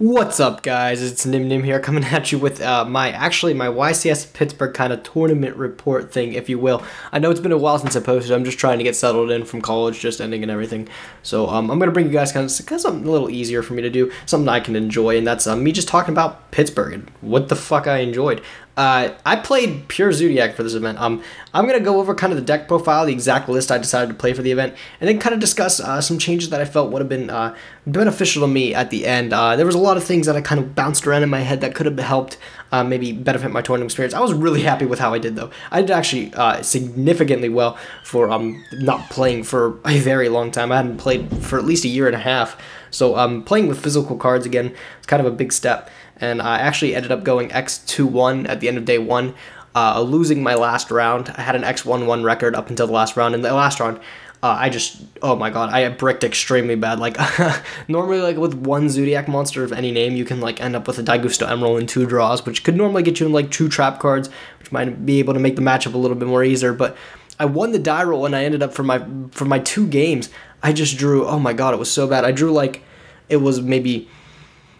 What's up, guys? It's Nyhmnim here, coming at you with my YCS Pittsburgh kind of tournament report thing, if you will. I know it's been a while since I posted. I'm just trying to get settled in from college, just ending and everything. So I'm gonna bring you guys kind of something a little easier for me to do, something I can enjoy, and that's me just talking about Pittsburgh and what the fuck I enjoyed. I played pure Zoodiac for this event. I'm going to go over kind of the deck profile, the exact list I decided to play for the event, and then kind of discuss some changes that I felt would have been beneficial to me at the end. There was a lot of things that I kind of bounced around in my head that could have helped maybe benefit my tournament experience. I was really happy with how I did, though. I did actually significantly well for not playing for a very long time. I hadn't played for at least a year and a half. So playing with physical cards again is kind of a big step. And I actually ended up going X2-1 at the end of day one, losing my last round. I had an X1-1 record up until the last round. In the last round, oh my god, I bricked extremely bad. Like, normally, like, with one Zoodiac monster of any name, you can, like, end up with a Daigusto Emerald and 2 draws, which could normally get you in, like, 2 trap cards, which might be able to make the matchup a little bit more easier. But I won the die roll, and I ended up, for my 2 games, I just drew, oh my god, it was so bad. I drew, like, it was maybe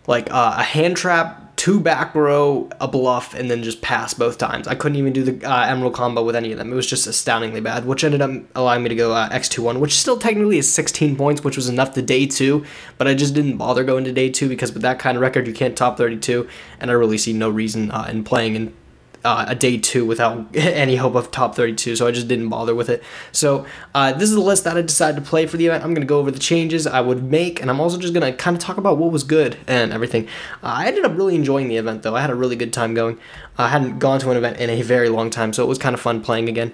like a hand trap, 2 back row, a bluff, and then just pass both times. I couldn't even do the Emerald combo with any of them. It was just astoundingly bad, which ended up allowing me to go X2-1, which still technically is 16 points, which was enough to day 2, but I just didn't bother going to day 2 because with that kind of record, you can't top 32, and I really see no reason in playing in a day 2 without any hope of top 32, so I just didn't bother with it. So this is the list that I decided to play for the event. I'm going to go over the changes I would make, and I'm also just going to kind of talk about what was good and everything. I ended up really enjoying the event, though. I had a really good time going. I hadn't gone to an event in a very long time, so it was kind of fun playing again.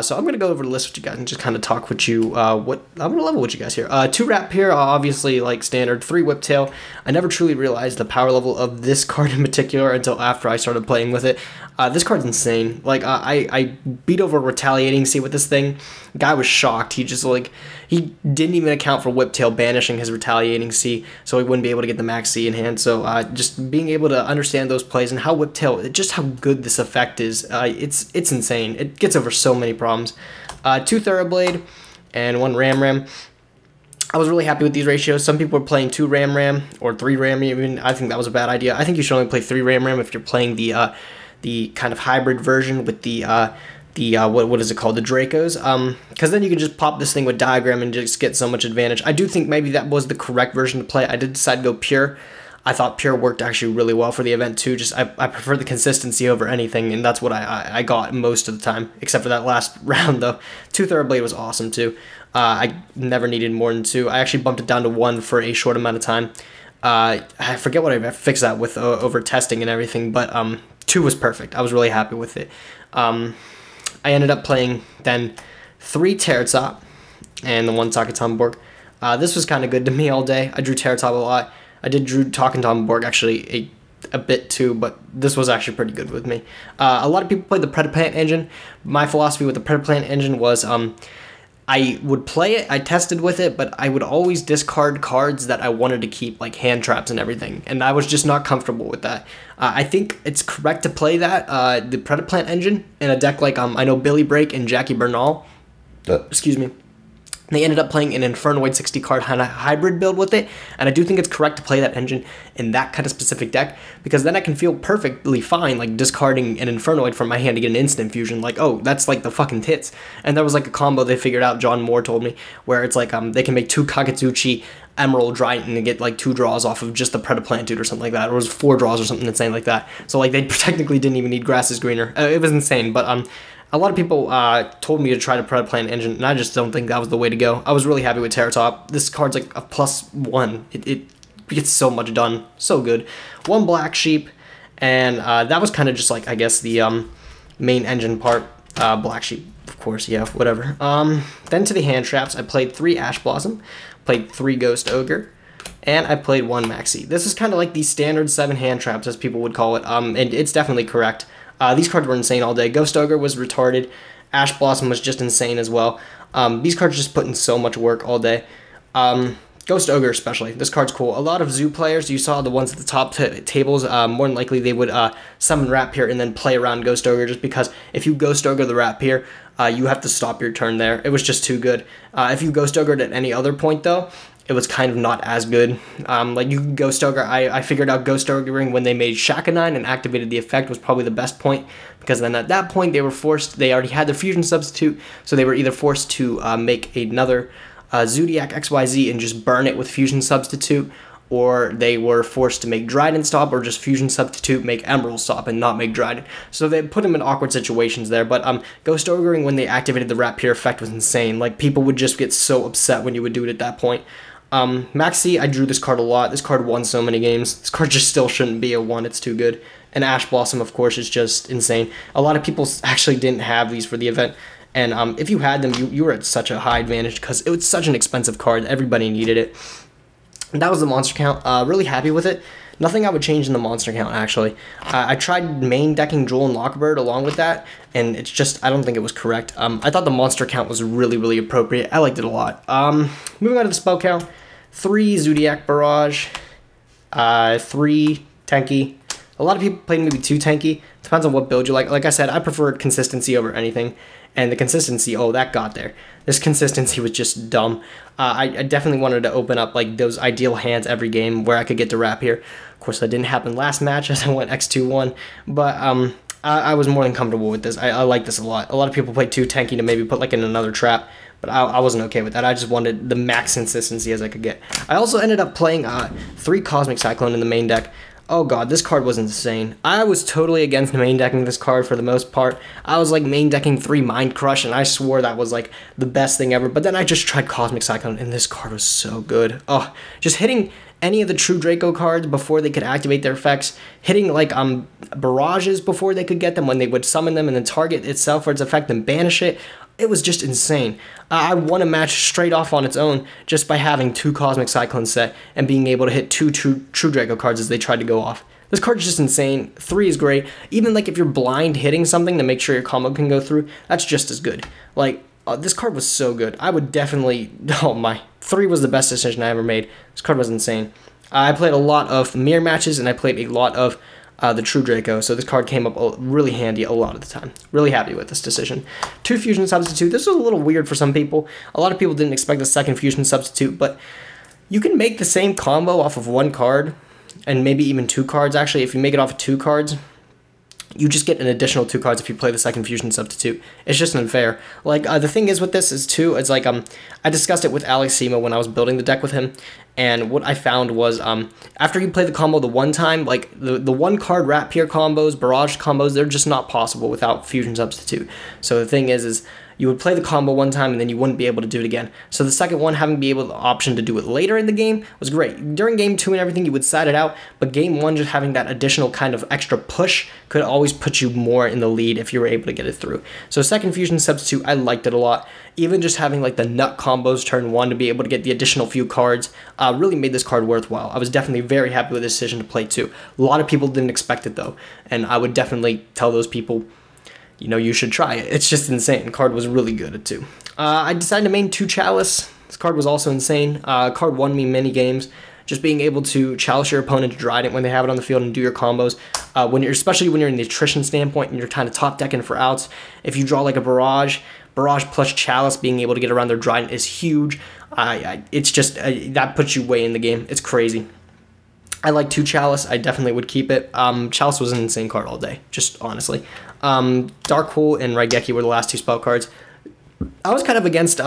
So I'm going to go over the list with you guys and just kind of talk with you, I'm going to level with you guys here. 2 Rapier, obviously, like standard. 3 Whiptail. I never truly realized the power level of this card in particular until after I started playing with it. This card's insane. Like, I beat over Retaliating C with this thing. The guy was shocked. He just, like, he didn't even account for Whiptail banishing his Retaliating C, so he wouldn't be able to get the max C in hand. So just being able to understand those plays and how Whiptail, just how good this effect is, it's insane. It gets over so many problems. 2 Thoroughblade and 1 Ram. I was really happy with these ratios. Some people were playing 2 Ram or 3 Ram even. I think that was a bad idea. I think you should only play 3 Ram if you're playing the kind of hybrid version with the what is it called, the Dracos, because then you can just pop this thing with Diagram and just get so much advantage. I do think maybe that was the correct version to play. I did decide to go Pure. I thought Pure worked actually really well for the event too. Just I prefer the consistency over anything, and that's what I got most of the time, except for that last round though. 2 Thoroughblade was awesome too. I never needed more than 2. I actually bumped it down to 1 for a short amount of time. I forget what I fixed that with over testing and everything, but 2 was perfect. I was really happy with it. I ended up playing then 3 Terratop and the 1 Taketomborg. This was kind of good to me all day. I drew Terratop a lot. I did drew Taketomborg actually a bit too, but this was actually pretty good with me. A lot of people played the Predaplant engine. My philosophy with the Predaplant engine was I would play it, I tested with it, but I would always discard cards that I wanted to keep, like hand traps and everything, and I was just not comfortable with that. I think it's correct to play that, the Predaplant engine, in a deck like, I know Billy Break and Jackie Bernal, excuse me, they ended up playing an Infernoid 60 card hybrid build with it, and I do think it's correct to play that engine in that kind of specific deck, because then I can feel perfectly fine, like, discarding an Infernoid from my hand to get an instant fusion, like, oh, that's, like, the fucking tits. And there was, like, a combo they figured out, John Moore told me, where it's, like, they can make 2 Kagutsuchi Emerald Dryden and get, like, 2 draws off of just the Predaplant dude or something like that, or it was 4 draws or something insane like that. So, like, they technically didn't even need Grass is Greener. It was insane, but, a lot of people told me to try to Predaplant engine, and I just don't think that was the way to go. I was really happy with Terratop. This card's like a +1. It gets so much done. So good. 1 Black Sheep, and that was kind of just like, I guess, the main engine part. Black Sheep, of course, yeah, whatever. Then to the hand traps, I played 3 Ash Blossom, played 3 Ghost Ogre, and I played 1 Maxi. This is kind of like the standard 7 hand traps, as people would call it, and it's definitely correct. These cards were insane all day. Ghost Ogre was retarded. Ash Blossom was just insane as well. These cards just put in so much work all day. Ghost Ogre especially. This card's cool. A lot of Zoo players, you saw the ones at the top tables, more than likely they would summon Rapier and then play around Ghost Ogre, just because if you Ghost Ogre the Rapier, you have to stop your turn there. It was just too good. If you Ghost Ogre at any other point though, it was kind of not as good. Like you could Ghost Ogre. I figured out Ghost Ogring when they made Shakanine and activated the effect was probably the best point, because then at that point they already had their fusion substitute, so they were either forced to make another Zoodiac XYZ and just burn it with fusion substitute, or they were forced to make Dryden stop, or just fusion substitute, make Emerald stop, and not make Dryden. So they put him in awkward situations there, but Ghost Ogring when they activated the Rapier effect was insane. Like, people would just get so upset when you would do it at that point. Maxi, I drew this card a lot. This card won so many games. This card just still shouldn't be a 1, it's too good. And Ash Blossom, of course, is just insane. A lot of people actually didn't have these for the event, and if you had them, you were at such a high advantage, because it was such an expensive card. Everybody needed it. And that was the monster count. Really happy with it. Nothing I would change in the monster count, actually. I tried main decking Drool and Lockbird along with that, and it's just, I don't think it was correct. I thought the monster count was really, really appropriate. I liked it a lot. Moving on to the spell count. 3 Zoodiac Barrage. 3 Tenki. A lot of people played maybe 2 Tenki. Depends on what build you like. Like I said, I preferred consistency over anything. And the consistency, oh, that got there. This consistency was just dumb. I definitely wanted to open up like those ideal hands every game where I could get to Rapier. Of course, that didn't happen last match as I went X2-1. But I was more than comfortable with this. I like this a lot. A lot of people play 2 Tenki to maybe put like in another trap. But I wasn't okay with that. I just wanted the max consistency as I could get. I also ended up playing 3 Cosmic Cyclone in the main deck. Oh god, this card was insane. I was totally against main decking this card for the most part. I was like main decking 3 Mind Crush, and I swore that was like the best thing ever. But then I just tried Cosmic Cyclone, and this card was so good. Oh, just hitting any of the True Draco cards before they could activate their effects, hitting like barrages before they could get them when they would summon them and then target itself for its effect and banish it. It was just insane. I won a match straight off on its own just by having 2 Cosmic Cyclone set and being able to hit 2 True Draco cards as they tried to go off. This card is just insane. 3 is great. Even like if you're blind hitting something to make sure your combo can go through, that's just as good. Like, this card was so good. I would definitely, oh my, 3 was the best decision I ever made. This card was insane. I played a lot of mirror matches, and I played a lot of the True Draco, so this card came up really handy a lot of the time. Really happy with this decision. 2 Fusion Substitute. This was a little weird for some people. A lot of people didn't expect the second Fusion Substitute, but you can make the same combo off of 1 card, and maybe even 2 cards, actually. If you make it off of 2 cards, you just get an additional 2 cards if you play the second Fusion Substitute. It's just unfair. Like, the thing is with this is, too, it's like, I discussed it with Alex Sema when I was building the deck with him, and what I found was, after you play the combo the one time, like, the 1-card Rapier combos, Barrage combos, they're just not possible without Fusion Substitute. So the thing is you would play the combo one time and then you wouldn't be able to do it again. So the second one, having the option to do it later in the game was great. During game 2 and everything, you would side it out, but game 1, just having that additional kind of extra push could always put you more in the lead if you were able to get it through. So second Fusion Substitute, I liked it a lot. Even just having like the nut combos turn 1 to be able to get the additional few cards really made this card worthwhile. I was definitely very happy with the decision to play 2. A lot of people didn't expect it though, and I would definitely tell those people, you know, you should try it. It's just insane. The card was really good at 2. I decided to main 2 Chalice. This card was also insane. Card won me many games. Just being able to chalice your opponent to Dryden when they have it on the field and do your combos. Especially when you're in the attrition standpoint and you're kind of top decking for outs. If you draw like a Barrage plus Chalice, being able to get around their Dryden is huge. It's just, that puts you way in the game. It's crazy. I like 2 Chalice. I definitely would keep it. Chalice was an insane card all day, just honestly. Dark Hole and Raigeki were the last 2 spell cards. I was kind of against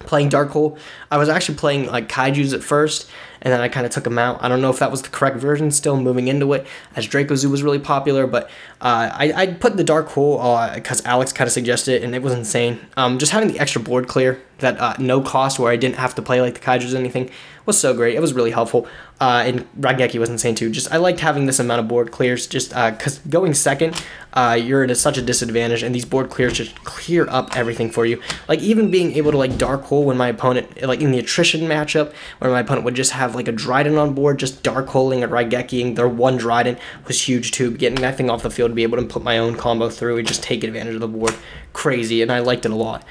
playing Dark Hole. I was actually playing like Kaijus at first, and then I kind of took them out. I don't know if that was the correct version still moving into it, as Draco Zoo was really popular, but I put the Dark Hole because Alex kind of suggested it, and it was insane. Just having the extra board clear, that no cost where I didn't have to play like the Kaijus or anything, was so great. It was really helpful. And Raigeki was insane too. Just I liked having this amount of board clears, just because going second, you're at such a disadvantage, and these board clears just clear up everything for you. Like even being able to like Dark Hole when my opponent, like in the attrition matchup, where my opponent would just have like a Dryden on board, just Dark Holing or Raigekiing their 1 Dryden was huge too. Getting that thing off the field to be able to put my own combo through and just take advantage of the board, crazy, and I liked it a lot.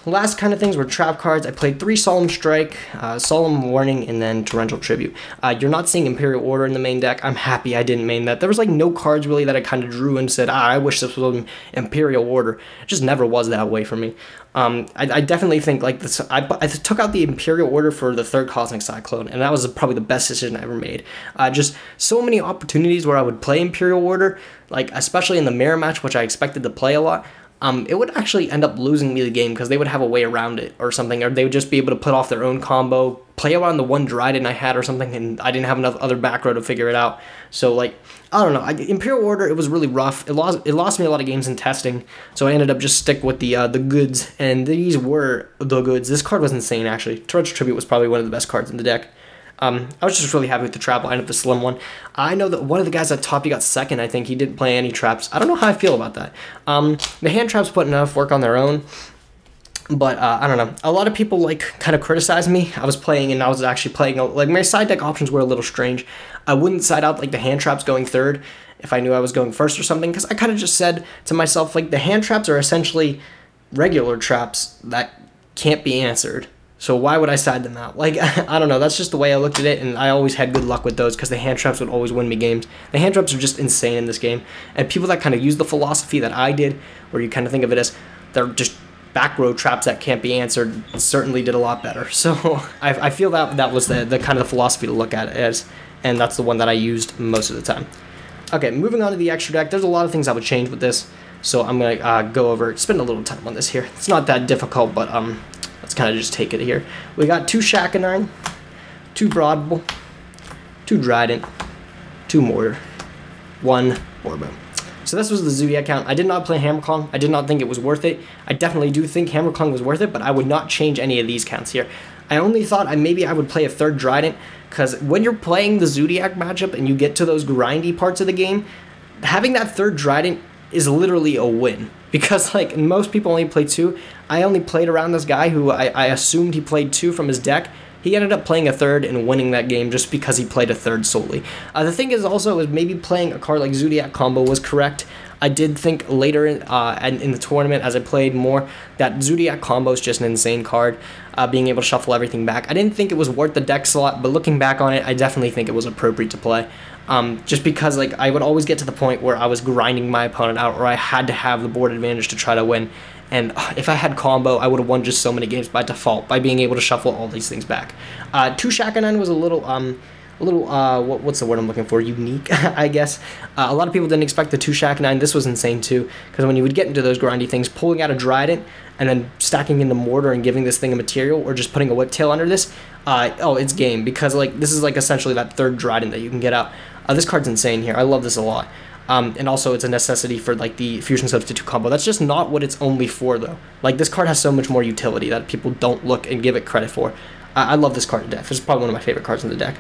Last kind of things were trap cards. I played 3 Solemn Strike, Solemn Warning, and then Torrential Tribute. You're not seeing Imperial Order in the main deck. I'm happy I didn't main that. There was like no cards really that I kind of drew and said, I wish this was an Imperial Order. It just never was that way for me. I definitely think like this. I took out the Imperial Order for the 3rd Cosmic Cyclone, and that was probably the best decision I ever made. Just so many opportunities where I would play Imperial Order, like especially in the mirror match, which I expected to play a lot. It would actually end up losing me the game because they would have a way around it or something, or they would just be able to put off their own combo, play around the one Dryden I had or something, and I didn't have enough other back row to figure it out. So, like, I don't know. Imperial Order, it was really rough. It lost me a lot of games in testing, so I ended up just stick with the goods, and these were the goods. This card was insane, actually. Torrential Tribute was probably one of the best cards in the deck. I was just really happy with the trap lineup, the slim one. I know that one of the guys at top, he got second. I think he didn't play any traps. I don't know how I feel about that. The hand traps put enough work on their own, but I don't know. A lot of people like kind of criticize me. I was playing and I was actually playing, like my side deck options were a little strange. I wouldn't side out like the hand traps going 3rd if I knew I was going 1st or something, because I kind of just said to myself, like the hand traps are essentially regular traps that can't be answered. So why would I side them out? Like, I don't know. That's just the way I looked at it, and I always had good luck with those because the hand traps would always win me games. The hand traps are just insane in this game, and people that kind of use the philosophy that I did, where you kind of think of it as they're just back row traps that can't be answered, certainly did a lot better. So I feel that was the kind of the philosophy to look at it as, and that's the one that I used most of the time. Okay, moving on to the extra deck. There's a lot of things I would change with this, so I'm going to go over, spend a little time on this here. It's not that difficult, but let's kind of just take it here. We got 2 Shakanine, 2 Broadbull, 2 Dryden, 2 Mortar, 1 Orbo. So this was the Zoodiac count. I did not play Hammerclong. I did not think it was worth it. I definitely do think Hammerclong was worth it, but I would not change any of these counts here. I only thought maybe I would play a 3rd Dryden, because when you're playing the Zoodiac matchup and you get to those grindy parts of the game, having that 3rd Dryden is literally a win. Because, like, most people only play 2. I only played around this guy who I assumed he played 2 from his deck. He ended up playing a 3rd and winning that game just because he played a 3rd solely. The thing is also, is maybe playing a card like Zoodiac combo was correct. I did think later in the tournament, as I played more, that Zoodiac combo is just an insane card, being able to shuffle everything back. I didn't think it was worth the deck slot, but looking back on it, I definitely think it was appropriate to play. Just because like I would always get to the point where I was grinding my opponent out, or I had to have the board advantage to try to win. And if I had combo, I would have won just so many games by default by being able to shuffle all these things back. 2 Shakanine was a little what's the word I'm looking for? Unique, I guess. A lot of people didn't expect the 2 Shakanine. This was insane too, because when you would get into those grindy things, pulling out a Dryden and then stacking into Mortar and giving this thing a material, or just putting a Whiptail under this, oh, it's game, because like this is like essentially that 3rd Dryden that you can get out. This card's insane here. I love this a lot. And also it's a necessity for like the fusion substitute combo. That's just not what it's only for though. Like this card has so much more utility that people don't look and give it credit for. I love this card to death. It's probably one of my favorite cards in the deck.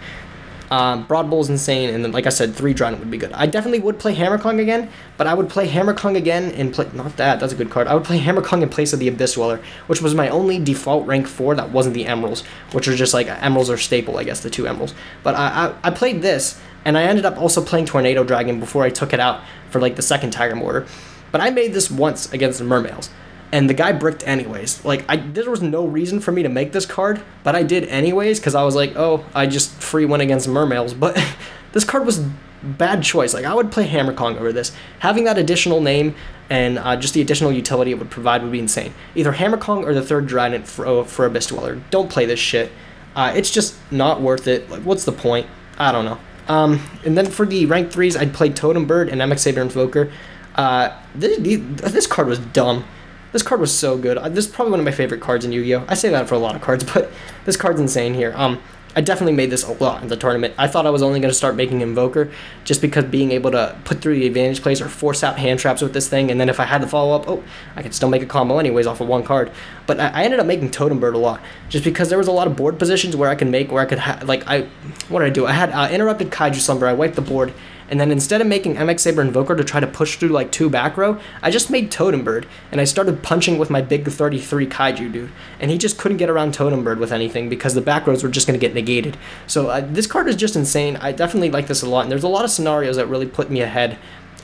Broadbull is insane, and then like I said, 3 Dryden would be good. I definitely would play Hammerclong again, but I would play Hammerclong again and play, not that, that's a good card. I would play Hammerclong in place of the Abyss Dweller, which was my only default rank 4 that wasn't the Emeralds, which are just like, Emeralds are staple, I guess, the 2 Emeralds. But I played this, and I ended up also playing Tornado Dragon before I took it out for like the 2nd Tiger Mortar. But I made this once against the Mermails, and the guy bricked anyways. Like, there was no reason for me to make this card, but I did anyways, because I was like, oh, I just free win against Mermails. But this card was bad choice. Like, I would play Hammerclong over this. Having that additional name and just the additional utility it would provide would be insane. Either Hammerclong or the 3rd Dryden for Abyss Dweller. Don't play this shit. It's just not worth it. Like, what's the point? I don't know. And then for the rank 3s, I'd play Totem Bird and MX Saber Invoker. This card was dumb. This card was so good. This is probably one of my favorite cards in Yu-Gi-Oh! I say that for a lot of cards, but this card's insane here. I definitely made this a lot in the tournament. I thought I was only going to start making Invoker, just because being able to put through the advantage plays or force out hand traps with this thing, and then if I had to follow up, oh, I could still make a combo anyways off of 1 card. But I ended up making Totem Bird a lot, just because there was a lot of board positions where I could make, where I could what did I do? I had Interrupted Kaiju Slumber, I wiped the board, and then instead of making MX Saber Invoker to try to push through like 2 back row, I just made Totem Bird, and I started punching with my big 33 Kaiju dude, and he just couldn't get around Totem Bird with anything because the back rows were just going to get negated. So this card is just insane. I definitely like this a lot, and there's a lot of scenarios that really put me ahead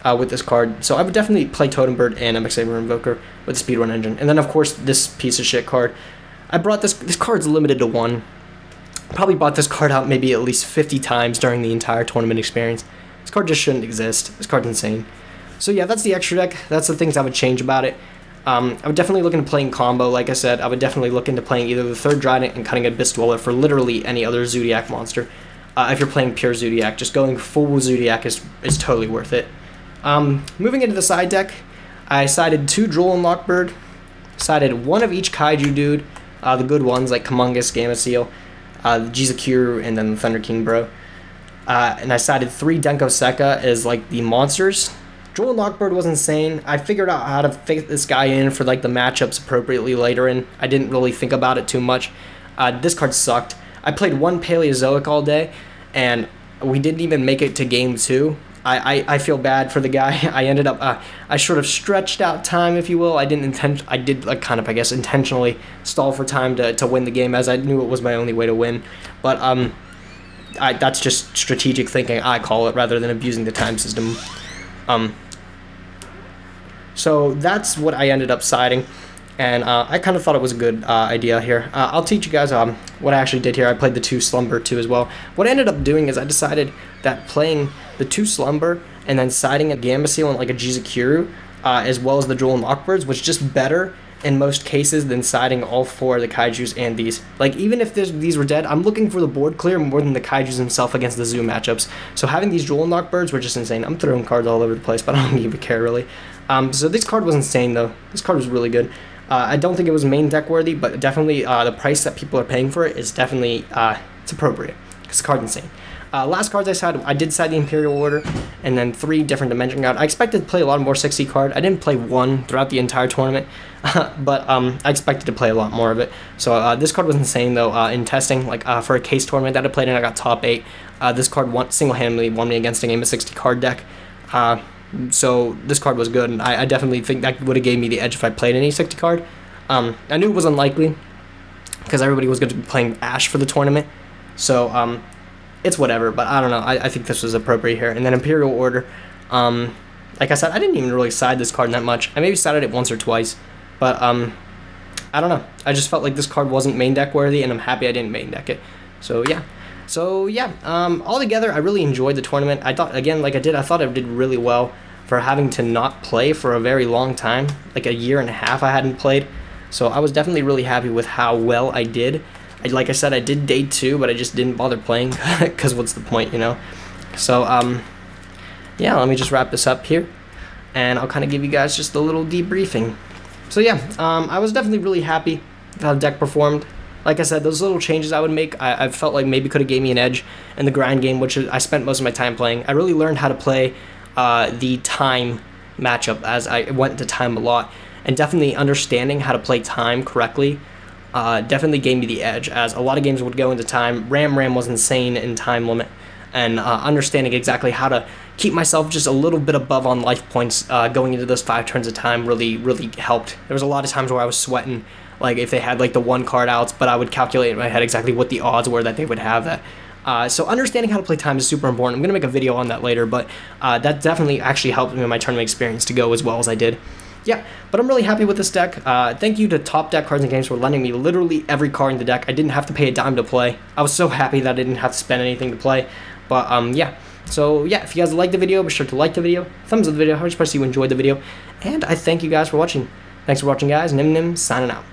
with this card. So I would definitely play Totem Bird and MX Saber Invoker with the Speedrun engine. And then, of course, this piece of shit card. I brought this card's limited to 1. Probably bought this card out maybe at least 50 times during the entire tournament experience. This card just shouldn't exist. This card's insane. So yeah, that's the extra deck. That's the things I would change about it. I would definitely look into playing combo. Like I said, I would definitely look into playing either the 3rd Trident and cutting Abyss Dweller for literally any other Zoodiac monster. If you're playing pure Zoodiac, just going full Zoodiac is totally worth it. Moving into the side deck, I sided 2 Droll and Lockbird, sided 1 of each Kaiju dude, the good ones like Kamungus, Gamma Seal, the Jizakuru, and then the Thunder King Bro. And I sided 3 Denko Sekka as like the monsters. Droll and Lockbird was insane. I figured out how to fit this guy in for like the matchups appropriately later in. I didn't really think about it too much. This card sucked. I played 1 Paleozoic all day, and we didn't even make it to game 2. I feel bad for the guy. I ended up I sort of stretched out time, if you will. I did like kind of, I guess, intentionally stall for time to win the game, as I knew it was my only way to win. But that's just strategic thinking, I call it, rather than abusing the time system. So that's what I ended up siding, and I kind of thought it was a good idea here. I'll teach you guys what I actually did here. I played the 2 Slumber too as well. What I ended up doing is I decided that playing the 2 Slumber and then siding a Gamma Seal and like a Jizakuru, as well as the Droll and Lockbirds, was just better in most cases than siding all 4 of the Kaijus and these. Like, even if these were dead, I'm looking for the board clear more than the Kaijus himself against the Zoo matchups. So having these Droll and Lockbirds were just insane. I'm throwing cards all over the place, but I don't even care really. So this card was insane though. This card was really good. I don't think it was main deck worthy, but definitely the price that people are paying for it is definitely it's appropriate, because the card's insane. Last cards I sided, I did side the Imperial Order, and then 3 different Dimension God. I expected to play a lot more 60 card. I didn't play 1 throughout the entire tournament, but I expected to play a lot more of it. So this card was insane though in testing. Like for a case tournament that I played in, I got top 8. This card single-handedly won me against a game of 60 card deck. So this card was good, and I definitely think that would have gave me the edge if I played any 60 card. I knew it was unlikely, because everybody was going to be playing Ash for the tournament. So it's whatever, but I don't know. I think this was appropriate here. And then Imperial Order. Like I said, I didn't even really side this card that much. I maybe sided it once or twice, but I don't know. I just felt like this card wasn't main deck worthy, and I'm happy I didn't main deck it. So yeah. Altogether, I really enjoyed the tournament. I thought, again, like I thought I did really well for having to not play for a very long time, like a year and a half I hadn't played. So I was definitely really happy with how well I did. Like I said, I did day 2, but I just didn't bother playing, because what's the point, you know? So, yeah, let me just wrap this up here, and I'll kind of give you guys just a little debriefing. So yeah, I was definitely really happy with how the deck performed. Like I said, those little changes I would make, I felt like maybe could have gave me an edge in the grind game, which I spent most of my time playing. I really learned how to play the time matchup as I went into time a lot, and definitely understanding how to play time correctly definitely gave me the edge, as a lot of games would go into time. Ram was insane in time limit, and understanding exactly how to keep myself just a little bit above on life points going into those 5 turns of time really helped. There was a lot of times where I was sweating, like if they had like the 1 card outs, but I would calculate in my head exactly what the odds were that they would have that. So understanding how to play time is super important. I'm going to make a video on that later, but that definitely actually helped me in my tournament experience to go as well as I did. Yeah, but I'm really happy with this deck. Thank you to Top Deck Cards and Games for lending me literally every card in the deck. I didn't have to pay a dime to play. I was so happy that I didn't have to spend anything to play. But yeah, so yeah, if you guys liked the video, be sure to like the video, thumbs up the video, how much you enjoyed the video, and I thank you guys for watching. Thanks for watching, guys. Nyhmnim signing out.